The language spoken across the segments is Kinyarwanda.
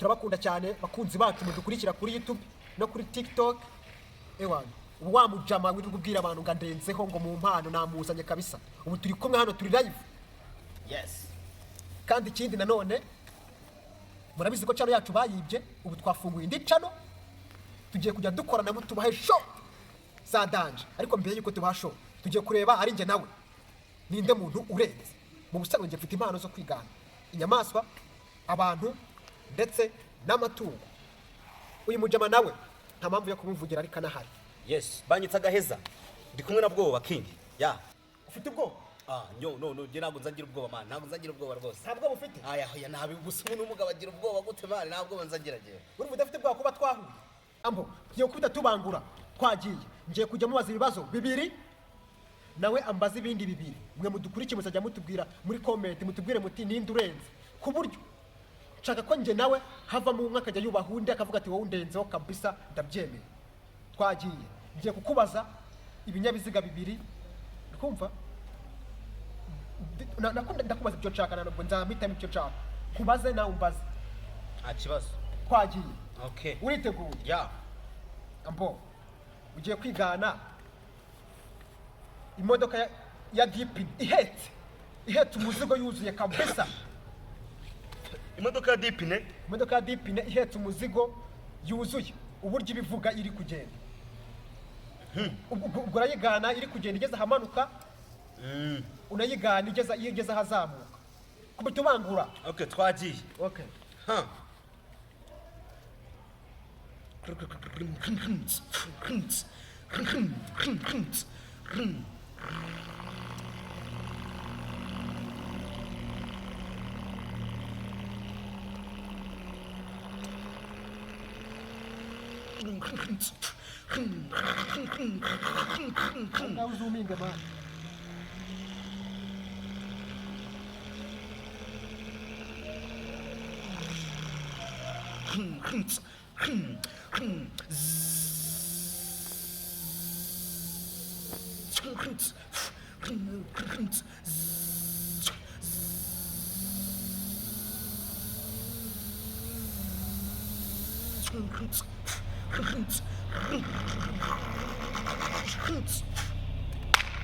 turabakunda cyane bakunzi bacu mudukurikira kuri YouTube no kuri TikTok. Ewana wa mujama wiri kubwira abantu ngandenzeho ngo mu mpano namuzanye kabisa. Ubu turi kumwe hano turi live. Yes. Kandi ikindi nanone murabizi ko channel yacu bayibye, ubu twafunguye indi channel tugiye kujya dukorana mu tubahe show za danje. Ariko mbere yuko tubaha show tugiye kureba ari nge nawe ninde muntu urenze. Mu busanzwe nge mfite impano zo kwigana inyamaswa, abantu ndetse n'amatungo. Uyu mujama nawe nta mpamvu yo kumuvugira ariko anahari. Yes, banyitsa Gaheza. Ndi kumwe na Bwoba King. Ya. Ufite ubwoba? No, je ntabwo nzagira ubwoba man. Ntabwo nzagira ubwoba rwose. Ntabwo bufite? Aya nabi gusa n'umugabo agira ubwoba gute man? Ntabwo nzagira je. Uri udafite ubwoba kuba twahuye. Ambo, ngiye kubita tubangura twagiye. Ngiye kujya mubaza ibibazo bibiri. Nawe ambaza ibindi bibiri. Mwe mudukurikiye muzajya mutubwira muri comment mutubwire muti ninde urenze. Ku buryo nshaka ko nge nawe hava mu mwaka ajya yubaha undi akavuga ati wowe undenzeho kabisa ndabyemeye. Twagiye. Ngiye kukubaza ibinyabiziga bibiri. Kumva? Ndakubaza ibyo nshaka ntabwo nzamita ibyo nshaka. Kubaze nawe umbaze. Kibazo. Twagiye. Okay. Uriteguye? Ya. Ambo. Ugiye kwigana imodoka ya dipine ihetse umuzigo yuzuye kabisa. Imodoka ya dipine? Imodoka ya dipine ihetse umuzigo yuzuye uburyo ibivuga iri kugenda. Ubwo urayigana iri kugenda igeze ahamanuka. Unayigana igeze ahazamuka. Kubitubangura. Okay, twagiye. Okay. Now zooming man.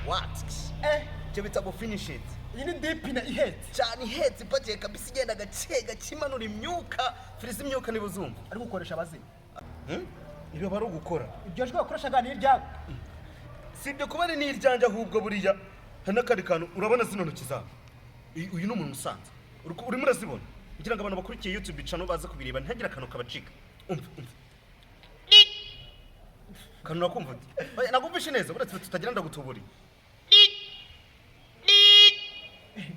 What? Jebita go finish it. Ini dipine ihetse. Cyane ihetse ipagiye kabisa igenda gacega kimanura imyuka, firiza imyuka nibuzumva. Ari gukoresha abazimu. Ibyo bari gukora. Ibyo jwe bakoresha gani iryawe. Sibyo kuba ari n'iryanje ahubwo buriya. Hanakari kantu urabona zino ntoki zawe. Uyu ni umuntu usanze. Urimo urazibona. Kugira ngo abantu bakurikiye YouTube channel baze kubireba ntagira kantu kabacika. Umva. Kantu nakumva uti. Nagumvishe neza buretse tutagira ndagutuburi.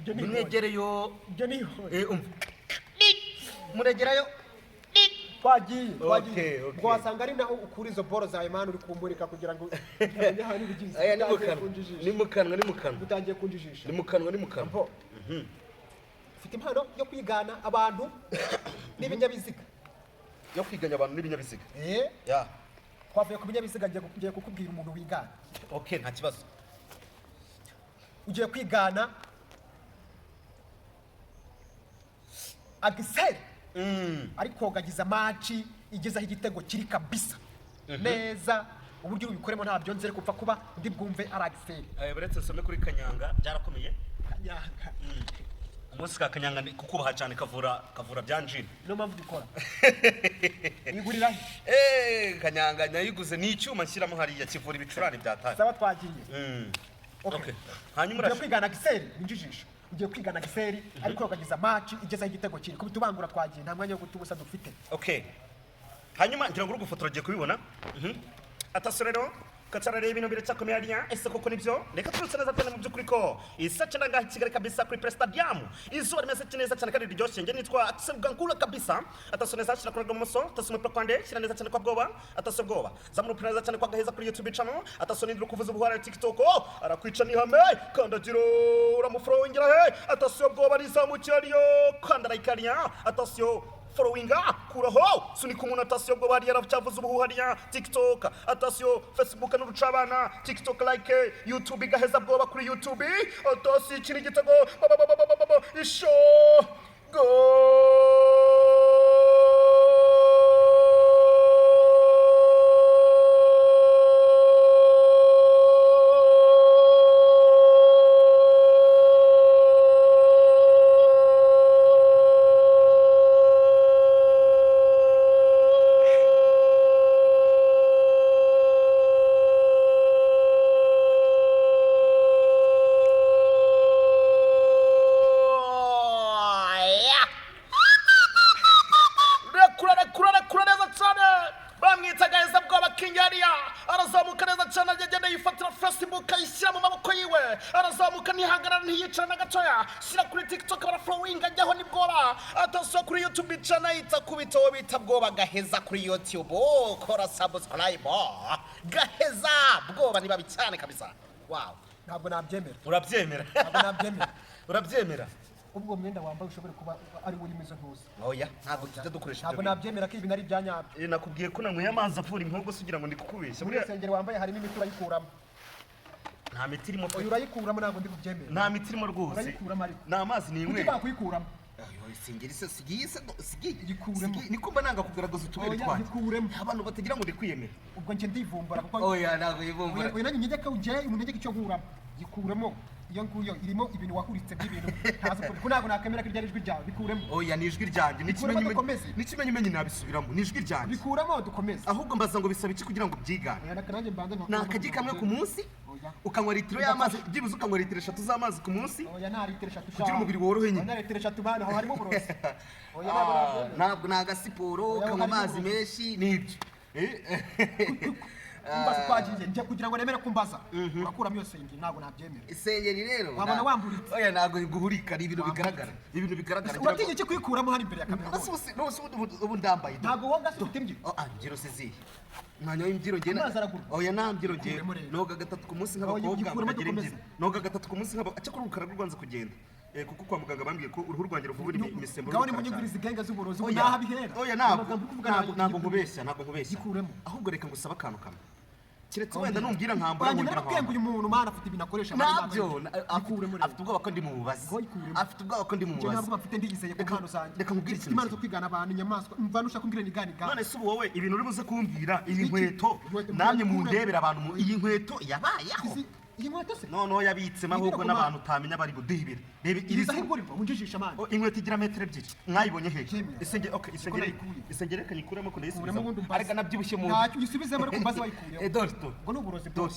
Mwegereyo. Ibyo ni umva. Muregerayo. Twagiye. Okay. Ngo wasanga ari naho ukuri izo boro za Imana uri kumurika kugira ngo nyahani bigize. Aya ni mukanwa. Utangiye kunjijisha. Ni mukanwa. Ufite impano yo kwigana abantu n'ibinyabiziga. Yo kwiganya abantu n'ibinyabiziga. Ya. Kwavuye ku binyabiziga ngiye kukubwira umuntu wigana. Okay, nta kibazo. Ugiye kwigana Agisel. Ariko gagiza match igezaho igitego kiri kabisa. Neza uburyo ubikoremo ntabyo nzere kupfa kuba ndi bwumve Agisel. Buretse some kuri Kanyanga byarakomeye. Kanyanga. Umunsi ka Kanyanga kukubaha cyane kavura byanjini. No mpamvu dukora. Igurira. Kanyanga nyayiguze ni icyuma nshyiramo hariya kivura ibicurane byataye. Saba twagiye. Okay. Hanyuma ugiye kwigana Agisel injijisho. Ugiye kwigana Agisel ariko gagiza match igezaho igitego kiri kubitubangura twagiye nta mwanya wo gutubusa dufite. Okay. Hanyuma ngira ngo urugufotora giye kubibona. Atasorero katarare ibintu biracyakomeye hariya ese koko nibyo reka turutse neza cyane mu by'ukuri ko isace nanga Kigali kabisa kuri Press Stadium izuba rimeze neza cyane kandi riryoshye nge nitwa Sebwankula kabisa atasoneza cyane kwa Gamoso atasomwe kwa Kwande cyane neza cyane kwa Bwoba atasobwoba zamuru neza cyane kwa Gaheza kuri YouTube channel atasonindira kuvuza ubuhara TikTok arakwica ni hame kandagiro uramufrowingira atasobwoba rizamukiriyo kandaraikariya atasyo followinga kuraho sunika umuntu atasiyo bwo bari yarabyavuze ubuhariya TikTok atasiyo Facebook n'urucabana TikTok like YouTube Gaheza Bwoba kuri YouTube atasiyo kiri gitego isho go arazamuka ntihagarara ntiyicara na gatoya shyira kuri tiktok baraflowinga ajyaho ni bwoba atasuye kuri youtube channel yita kubita uwo bita bwoba gaheza kuri youtube kora subscribe gaheza bwoba ni babi cyane kabisa wow ntabwo nabyemera urabyemera ntabwo nabyemera urabyemera ubwo mwenda wambaye ushobora kuba ari uri mizo ntuzi oya ntabwo tujya dukoresha ntabwo nabyemera ko ibi nari byanyabyo nakubwiye ko nanyweye amazi apfura inkogo kugira ngo ndikukubeshya muri sengeri wambaye harimo imiti urayikuramo nta miti irimo oya urayikuramo ntabwo ndi kubyemera nta miti irimo rwose urayikuramo ariko ni amazi ni inyweye kuki bakuyikuramo isengeri se sigiye igikuremo niko mba nanga kugaragaza utubere twanjye ikuremo abantu batagira ngo ndikwiyemera ubwo nje ndivumbura kuko oya ntabwo yivumbura oya nanjye njye ko ujye umenye icyo nkuramo gikuremo iyo nguyo irimo ibintu wahuritse by'ibintu ntazi ko ntabwo nakemera ko ryari ijwi ryawe bikuremo oya ni ijwi ryanjye n'ikimenyimenyi nabisubiramo ni ijwi ryanjye bikuremo dukomeze ahubwo mbaza ngo bisaba iki kugira ngo byigane oya nanjye mbanza ni akagi kamwe ku munsi ukanywa litiro y'amazi byibuze ukanywa litiro 3 z'amazi ku munsi oya nta litiro 3 kugira umubiri worohe nyine oya litiro 3 bana aho harimo uburozi oya ntabwo nagasiporo ukanywa amazi menshi nibyo kumbaza twagiye njye kugira ngo nemere kumbaza urakuramo iyo sengeri ntabwo nabyemera isengeri rero wabona wamburitse oya ntabwo guhurika ni ibintu bigaragara uratinya iki kwikuramo hano imbere ya kamera ubu ndambaye ntabwo wowe gasufite imbyiro imbyiro se zihe mwanya w'imbyiro ngena oya nta mbyiro ngena noga 3 ku munsi nk'abakobwa bagira imbyiro noga 3 ku munsi nk'abakobwa cyakora urukara rwanze kugenda kuko kwa muganga bambwiye ko uruhu rwanjye ruvubura imisemburo gaho ni munyumviriza igenga z'uburozi naha bihera oya ntabwo nkubeshya ahubwo reka ngusaba akantu kamwe kiretse wenda numbwira nkambura ngongera kwenge uyu muntu mana afite ibintu akoresha nabyo afite ubwoba ko ndi mu bubazi afite ubwoba ko ndi mu bubazi ntabwo afite ndigizeye ku mpano zanjye reka nkubwire ikintu imana zo kwigana abantu inyamaswa mvana ushaka kumbwira niganiga none se ubu wowe ibintu uri buze kumbwira iyi nkweto namwe mundebera abantu iyi nkweto yabayeho iyi nkweto se noneho yabitsemo ahubwo n'abantu utamenya bari budihibira reba iriza higurimo munjijisha amana inkweto igira metero ebyiri mwayibonye hehe isengeri reka nyikuremo ko ndayisubizamo arega nabyibushye mu ntacyo uyisubizemo ariko mbaze wayikuyeho dore ngo ni uburozi dore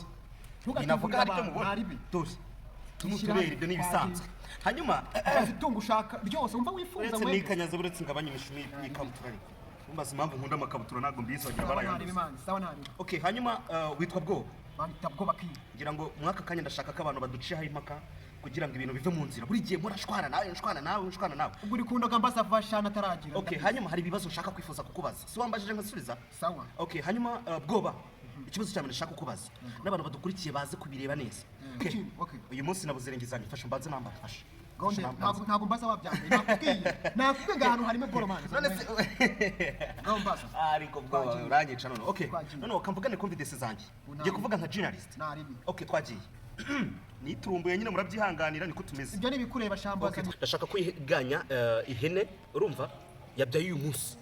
inavuga aribyo mubona dore tumutubera ibyo ni ibisanzwe hanyuma itungo ushaka ryose wumva wifuza uretse nikanyaze uretse ngabanya imishumi y'ikabutura ariko umbaza impamvu nkunda amakabutura ntabwo mbizi wagira barayanduza okay hanyuma witwa bwoba bamita bwoba ki ngira ngo mwaka kanya ndashaka ko abantu baduciye impaka kugira ngo ibintu bive mu nzira buri gihe murashwana nawe ubwo uri kundaga mbaza vashana ataragira okay hanyuma hari ibibazo nshaka kwifuza kukubaza si wambajije nkasubiza sawa okay hanyuma bwoba ikibazo cyane ndashaka kukubaza n'abantu badukurikiye baze kubireba neza okay uyu munsi nabuzerengezanye fasha mbanze namba fasha ntabwo mbaza wabyambaye nakubwiye ahantu harimo boromani none se mbaza ariko bwoba uranyica none okay none ukamvugane confidence zanjye ngiye kuvuga nka journalist okay twagiye niturumbuye nyine murabyihanganira niko tumeze ibyo nibikureba shambaza ndashaka kwiganya ihene urumva yabyaye uyu munsi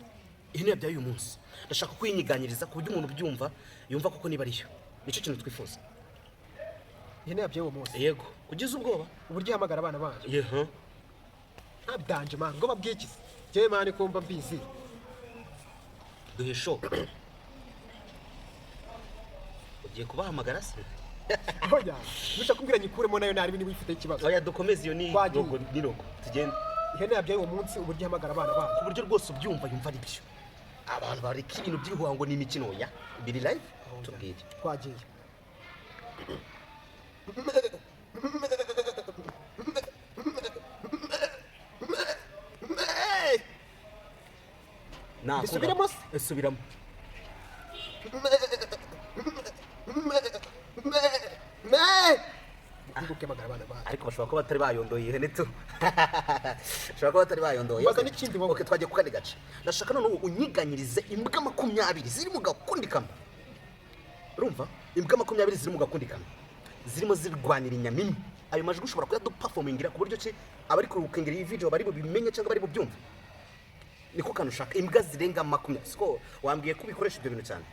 ihene yabyaye uyu munsi ndashaka kwinyiganyiriza ku buryo umuntu byumva yumva koko niba ariyo nicyo kintu twifuza ihene yabyaye uwo munsi yego ugize ubwoba uburyo ihamagara abana bayo yeho ntabdanje man ngo babwikize jewe mani kumva mbizi duhisho ugiye kubahamagara se oya nushaka kumbwira nyikuremo nayo nari niba ifite ikibazo oya dukomeze iyo ni logo tugende ihene yabyaye uwo munsi uburyo ihamagara abana bayo ku buryo rwose ubyumva yumva ari byo abantu bareka ibintu by'ibihuha ngo ni imikino ya biri live tubwire twagiye Subiramo subiramo ariko bashobora kuba batari bayondoye ihene tu bashobora kuba batari bayondoye baza n'ikindi wowe twagiye ku kandi gace ndashaka noneho unyiganyirize imbwa 20 ziri mu gakundi kamwe urumva imbwa 20 ziri mu gakundi kamwe zirimo zirwanira inyamimi ayo majwi ushobora kuyaduperformingira ku buryo ki abari kurukingira iyi video bari bubimenye cyangwa bari bubyumva niko kantu ushaka imbwa zirenga 20 siko wambwiye ko ubikoresha ibyo bintu cyane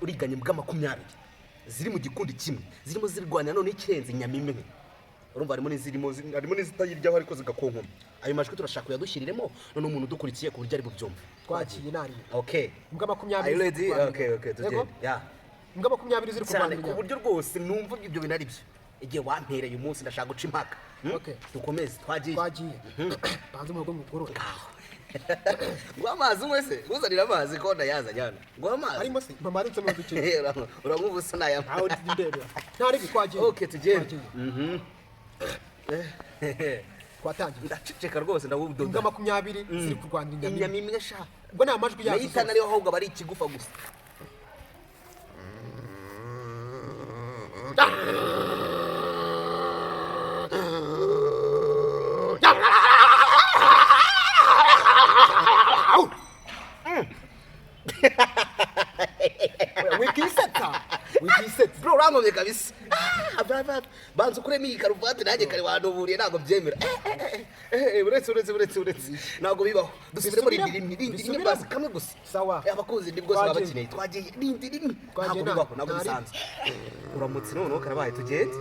uriganya imbwa 20 ziri mu gikundi kimwe zirimo zirwanira none ikirenze inyamimi urumva harimo n'izitayiryaho ariko zigakonkoma ayo majwi turashaka kuyadushyiriremo none umuntu udukurikiye ku buryo ari bubyumva twagiye nari okay imbwa 20 are you ready okay tugende yeah imbwa 20 ziri kurwanira ku buryo rwose numva ibyo bintu ari byo igihe wampereye umunsi ndashaka guca impaka okay dukomeze twagiye banze mu rugo mugorora ngo amazi wese uzanira amazi ko ndayaza cyane ngo amazi arimo se mama ari nsomye duke urangubusa naya aho ndebe ntari bikwagiye okay tugende kwatangiye ndaceceka rwose ndawudoda inga 20 ziri kurwanira inyama imwe sha ubwo nta majwi yazo nayitana ariho ahubwo bari ikigufa gusa wikiseta bro urangomye kabisa banza ukuremo iyi karuvati nanjye kare wanduburiye ntabwo byemera uretse ntabwo bibaho dusubiremo rindi bazi kamwe gusa sawa abakunzi ndi bwose baba bakeneye twagiye rindi rimwe ntabwo bibaho ntabwo bisanzwe uramutse noneho karabaye tugende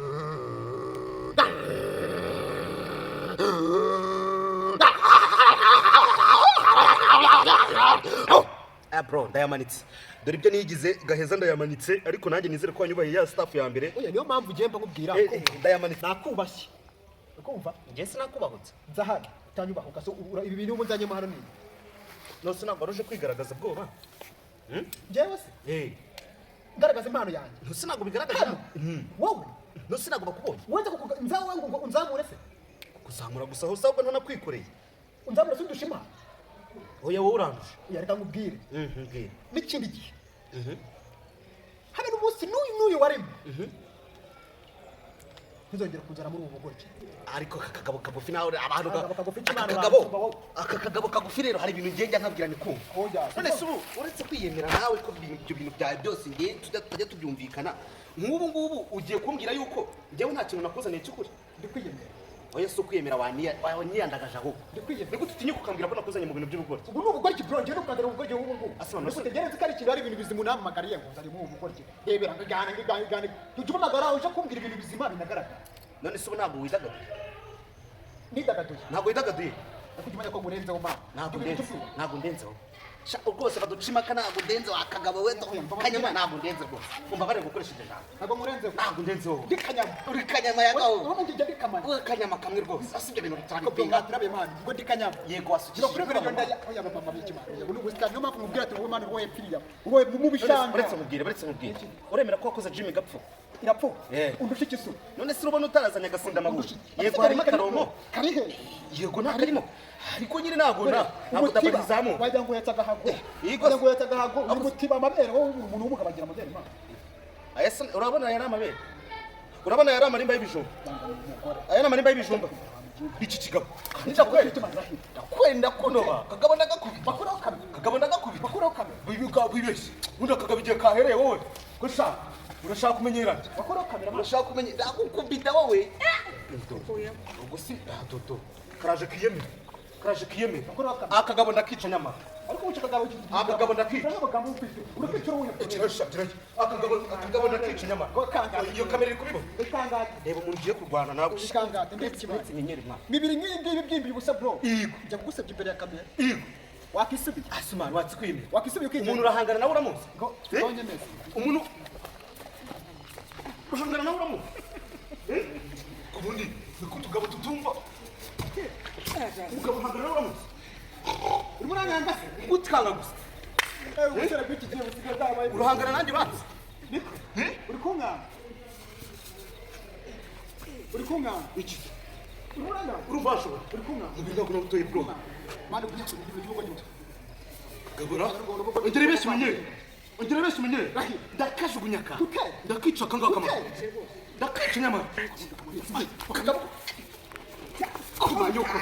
bro ndayamanitse dore ibyo nigize gaheza ndayamanitse ariko nanjye nizere ko wanyubaye ya staff ya mbere oya niyo mpamvu ugiye nkubwira ndayamanitse nakubashye ukumva njye sinakubahutse nzahari utanyubahuka so ibi bintu umunzanye mu hano ni nose ntabwo aruje kwigaragaza bwoba njyewe se ngaragaza impano yanjye nose ntabwo bigaragaza wowe nose ntabwo bakubonye wenze nzawe ngo unzamure se kuzamura gusa aho usabwa ntanakwikoreye unzamure se ndushima oya wowe uranduje yareka nkubwire mbwira n'ikindi gihe habe n'umunsi n'uyu waremwe ntuzongera kuzana muri ubu bugoryi ariko akagabo kagufi nawe abantu aka kagabo kagufi rero hari ibintu ngenda nkabwira ni kumva none se ubu uretse kwiyemera nawe ko ibyo bintu byawe byose ngiye tujya tubyumvikana nk'ubu ngubu ugiye kumbwira yuko njyewe nta kintu nakuzaniye cy'ukuri ndi kwiyemera oya si ukwiyemera wanyiyandagaje ahubwo ni gute utinyuka ukambwira ko nakuzanye mu bintu by'ubugoryi ubu ni ubugoryi bro njyewe ntukagera ubugoryi ubu ngubu utegereze ko ari ikintu ari ibintu bizima unampamagariye ngo nzari mu bugoryi rebera ngigana tujye umpamagara uje kumbwira ibintu bizima binagaragara none se ubu ntabwo widagaduye nidagaduye ntabwo widagaduye nakujya umenya ko ngurenzeho mama ntabwo ndenzeho rwose baducimaka ntabwo ndenzeho akagabo we kanyama ntabwo ndenze rwose umva bari gukoresha iryo jambo ntabwo ngurenzeho ntabwo ndenzeho ndi kanyama uri kanyama yagaho ubu njye ndi kamana uri kanyama kamwe rwose asibye ibintu bitanu ko pinga turabe mani ngo ndi kanyama yego wasukije kuri kuri ndaya oya baba b'ikima ubu ni ubusika niyo mpamvu mubwira ati wowe mani wowe piriya wowe mu bishanga uretse mubwire uremera ko wakoze gym gapfu irapfu undusha ikisu none se urubona utarazanye agasinda amaguru yego harimo akarongo karihe yego nta karimo ariko nyine ntabwo ndabarizamu wajya ngo yataga hago wajya ngo yataga hago umutima amabere wowe umuntu w'umugabagira amabere ma ayese urabona yari amabere urabona yari amarimba y'ibijumba aya n'amarimba y'ibijumba iki kigabo ndakwenda kunoba kagabona gakubita kagabona gakubita bakuraho kamera bibeshye undi akagabo igihe kahereye wowe gusa urashaka kumenyera bakuraho kamera urashaka kumenya ndakukubita wowe ubwo si dodo karaje kiyeme akagabo ndakica nyama ariko uca kagabo akagabo ndakica akagabo ufite urakicira uyu akagabo ndakica nyama iyo kamera iri kubibo ikangate reba umuntu ugiye kurwana nawe ikangate ndetse nyenyeri mwana mibiri nk'iyi byimbi ubusa bro yego njya kugusabye imbere ya kamera yego wakisubiye asumana watsikwime wakisubiye ukinjira umuntu urahangana nawe uramuzi gonye neza umuntu urahangana nawe uramuzi kubundi niko tugabo tutumva umugabo uhangana nawe uramuzi urimo uranyanga gutkanga gusa ubusera bw'iki gihe busigaye bwabaye urahangana nanjye uranzi uri kunkanga iki urimo uranyanga urumva washobora uri kunkanga mubiri ntabwo nagutoye bro mani kunyitsa ibintu by'ubugoryi gabura ongera ibeshye umenyere ndakajugunyaka ndakica akangaka mama ndakica nyamara kagabo kumanyuko